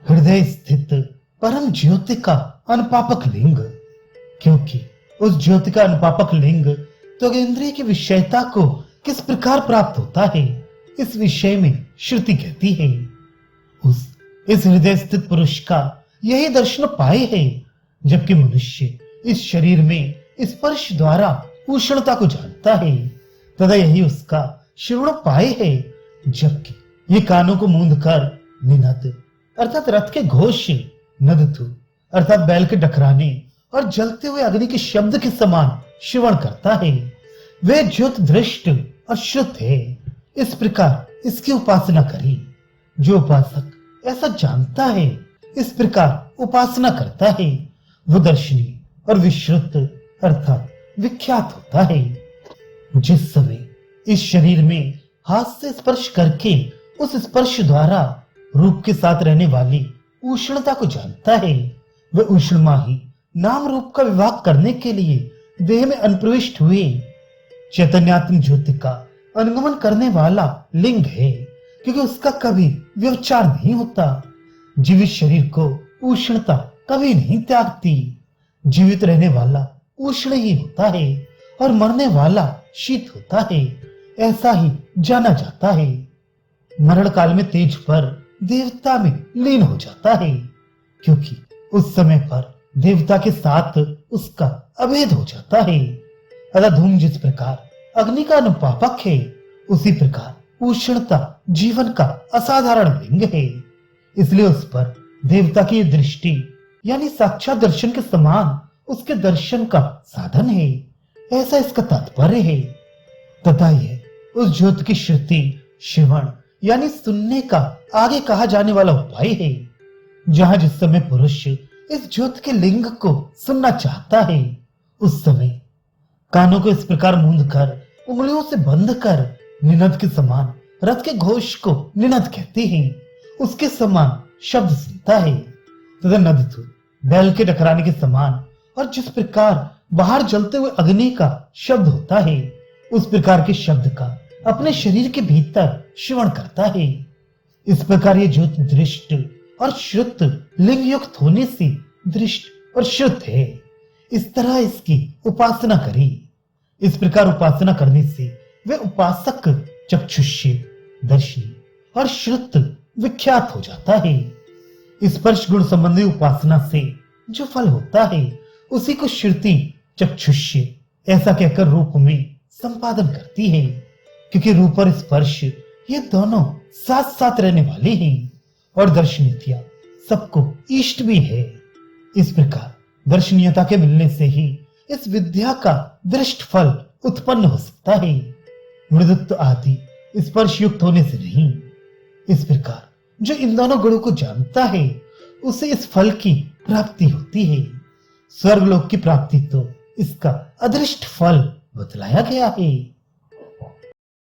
हृदय स्थित परम ज्योति का अनुपापक लिंग, क्योंकि उस ज्योति का अनुपापक लिंग त्वगेंद्रिय की विषयता को किस प्रकार प्राप्त होता है, इस विषय में श्रुति कहती है। इस हृदय स्थित पुरुष का यही दर्शन पाए है, जबकि मनुष्य इस शरीर में स्पर्श द्वारा उष्णता को जानता है, तथा यही उसका श्रवण पाए है, जबकि ये कानों को मूंद कर निनद अर्थात रथ के घोष, नदतु अर्थात बैल के टकराने और जलते हुए अग्नि के शब्द के समान श्रवण करता है। वे ज्योत दृष्ट और श्रुत है। इस प्रकार इसकी उपासना करी। जो उपासक ऐसा जानता है, इस प्रकार उपासना करता है, वो दर्शनी और विश्रुत अर्थात विख्यात होता है। जिस समय इस शरीर में हाथ से स्पर्श करके उस स्पर्श द्वारा रूप के साथ रहने वाली उष्णता को जानता है, वह उष्णमा ही नाम रूप का विभाग करने के लिए देह में अनुप्रविष्ट हुए चैतन्यात्म ज्योति का अनुगमन करने वाला लिंग है, क्योंकि उसका कभी व्यवचार नहीं होता। जीवित शरीर को उष्णता कभी नहीं त्यागती। जीवित रहने वाला उष्ण ही होता है और मरने वाला शीत होता है, ऐसा ही जाना जाता है। मरण काल में तेज पर देवता में लीन हो जाता है, क्योंकि उस समय पर देवता के साथ उसका अभेद हो जाता है। अतः धूम जिस प्रकार अग्नि का अनुपापक है, उसी प्रकार उष्णता जीवन का असाधारण लिंग है। इसलिए उस पर देवता की दृष्टि यानी साक्षात दर्शन के समान उसके दर्शन का साधन है, ऐसा इसका तात्पर्य है। तथा यह उस ज्योत की श्रुति श्रवण यानी सुनने का आगे कहा जाने वाला उपाय है। जहां जिस समय पुरुष इस ज्योत के लिंग को सुनना चाहता है, उस समय कानों को इस प्रकार मूंद कर उंगलियों से बंद कर निनद के समान रथ के घोष को निनद कहते हैं, उसके समान शब्द सुनता है। तथा नदतु बैल के टकराने के समान और जिस प्रकार बाहर जलते हुए अग्नि का शब्द होता है, उस प्रकार के शब्द का अपने शरीर के भीतर श्रवण करता है। इस प्रकार ये ज्योत दृष्ट और श्रुत लिंग युक्त होने से दृष्ट और श्रुत है। इस तरह इसकी उपासना करी। इस प्रकार उपासना करने से वे उपासक चक्षुष्य दर्शनी और श्रुत विख्यात हो जाता है। स्पर्श गुण संबंधी उपासना से जो फल होता है, उसी को श्रुति चक्षुष्य ऐसा कहकर रूप में संपादन करती है, क्योंकि रूप और स्पर्श ये दोनों साथ साथ रहने वाले हैं और दर्शनीयता सबको इष्ट भी है। इस प्रकार दर्शनीयता के मिलने से ही इस विद्या का दृष्ट फल उत्पन्न हो सकता है, मृदुत्व आदि स्पर्श युक्त होने से नहीं। इस प्रकार जो इन दोनों गुणों को जानता है, उसे इस फल की प्राप्ति होती है। स्वर्गलोक की प्राप्ति तो इसका अदृष्ट फल बतलाया गया है।